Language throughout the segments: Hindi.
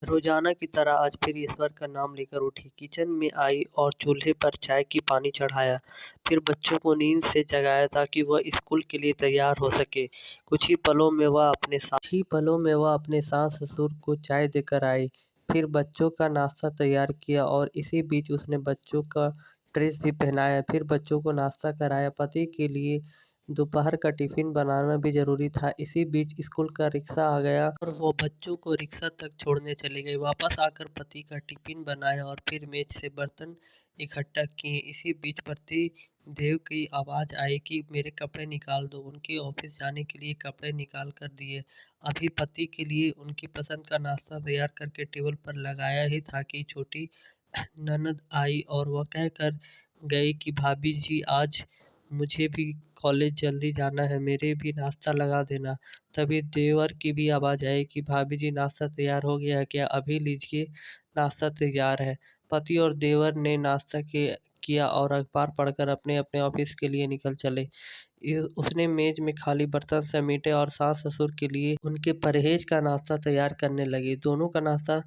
रोजाना की तरह आज फिर ईश्वर का नाम लेकर उठी, किचन में आई और चूल्हे पर चाय की पानी चढ़ाया। फिर बच्चों को नींद से जगाया ताकि वह स्कूल के लिए तैयार हो सके। कुछ ही पलों में वह अपने सास-ससुर को चाय देकर आई। फिर बच्चों का नाश्ता तैयार किया और इसी बीच उसने बच्चों का ड्रेस भी पहनाया। फिर बच्चों को नाश्ता कराया। पति के लिए दोपहर का टिफ़िन बनाना भी ज़रूरी था। इसी बीच स्कूल का रिक्शा आ गया और वो बच्चों को रिक्शा तक छोड़ने चली गई। वापस आकर पति का टिफ़िन बनाया और फिर मेज़ से बर्तन इकट्ठा किए। इसी बीच पति देव की आवाज़ आई कि मेरे कपड़े निकाल दो। उनके ऑफ़िस जाने के लिए कपड़े निकाल कर दिए। अभी पति के लिए उनकी पसंद का नाश्ता तैयार करके टेबल पर लगाया ही था कि छोटी ननद आई और वह कहकर गई कि भाभी जी आज मुझे भी कॉलेज जल्दी जाना है, मेरे भी नाश्ता लगा देना। तभी देवर की भी आवाज़ आई कि भाभी जी नाश्ता तैयार हो गया है क्या? अभी लीजिए नाश्ता तैयार है। पति और देवर ने नाश्ता किया और अखबार पढ़कर अपने-अपने ऑफ़िस के लिए निकल चले। उसने मेज़ में खाली बर्तन समेटे और सास-ससुर के लिए उनके परहेज़ का नाश्ता तैयार करने लगी। दोनों का नाश्ता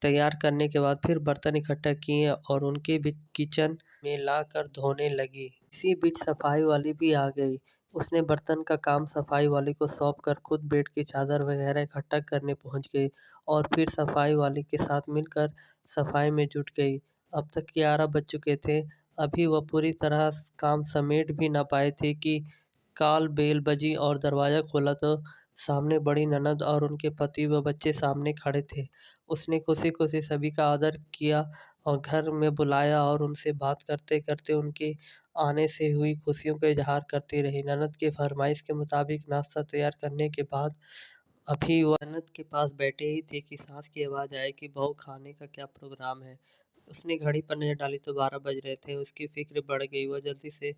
तैयार करने के बाद फिर बर्तन इकट्ठा किए और उनके भी किचन में लाकर धोने लगी। इसी बीच सफाई वाली भी आ गई। उसने बर्तन का काम सफाई वाली को सौंप कर खुद बेड की चादर वगैरह इकट्ठा करने पहुँच गई और फिर सफाई वाली के साथ मिलकर सफाई में जुट गई। अब तक 11 बज चुके थे। अभी वह पूरी तरह काम समेट भी न पाए थे कि काल बेल बजी और दरवाज़ा खोला तो सामने बड़ी ननद और उनके पति व बच्चे सामने खड़े थे। उसने खुशी-खुशी सभी का आदर किया और घर में बुलाया और उनसे बात करते-करते उनके आने से हुई खुशियों का इज़हार करती रही। ननद की फ़रमाइश के मुताबिक नाश्ता तैयार करने के बाद अभी वह ननद के पास बैठे ही थे कि सास की आवाज़ आई कि बहू खाने का क्या प्रोग्राम है? उसने घड़ी पर नज़र डाली तो 12 बज रहे थे। उसकी फ़िक्र बढ़ गई। वह जल्दी से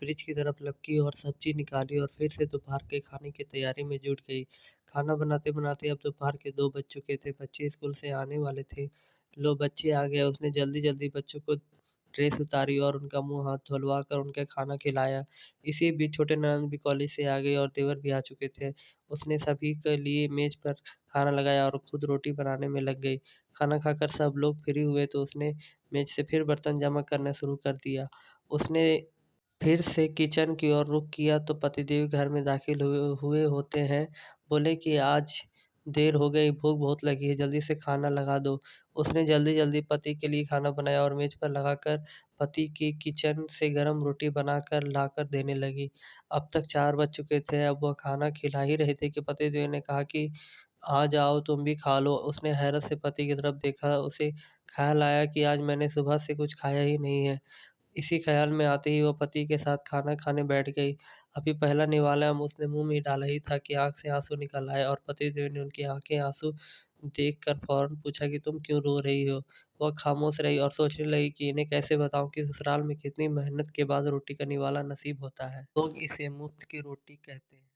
फ्रिज की तरफ लपकी और सब्ज़ी निकाली और फिर से दोपहर के खाने की तैयारी में जुट गई। खाना बनाते-बनाते अब दोपहर के 2 बज चुके थे। बच्चे स्कूल से आने वाले थे। लो बच्चे आ गए। उसने जल्दी-जल्दी बच्चों को ड्रेस उतारी और उनका मुँह हाथ धुलवा कर उनका खाना खिलाया। इसी बीच छोटे ननद भी कॉलेज से आ गए और देवर भी आ चुके थे। उसने सभी के लिए मेज़ पर खाना लगाया और खुद रोटी बनाने में लग गई। खाना खाकर सब लोग फ्री हुए तो उसने मेज़ से फिर बर्तन जमा करना शुरू कर दिया। उसने फिर से किचन की ओर रुख किया तो पतिदेव घर में दाखिल हुए हुए होते हैं। बोले कि आज देर हो गई, भूख बहुत लगी है, जल्दी से खाना लगा दो। उसने जल्दी-जल्दी पति के लिए खाना बनाया और मेज़ पर लगाकर पति की किचन से गरम रोटी बनाकर लाकर देने लगी। अब तक 4 बज चुके थे, अब वह खाना खिला ही रहे थे कि पतिदेव ने कहा कि आ जाओ तुम भी खा लो। उसने हैरत से पति की तरफ देखा, उसे ख़्याल आया कि आज मैंने सुबह से कुछ खाया ही नहीं है। इसी ख़्याल में आते ही वो पति के साथ खाना खाने बैठ गई। अभी पहला निवाला उसने मुँह में डाला ही था कि आँख से आँसू निकल आए और पतिदेव ने उनकी आँखें आँसू देखकर फ़ौरन पूछा कि तुम क्यों रो रही हो? वह खामोश रही और सोचने लगी कि इन्हें कैसे बताऊँ कि ससुराल में कितनी मेहनत के बाद रोटी का निवाला नसीब होता है। लोग इसे मुफ्त की रोटी कहते हैं।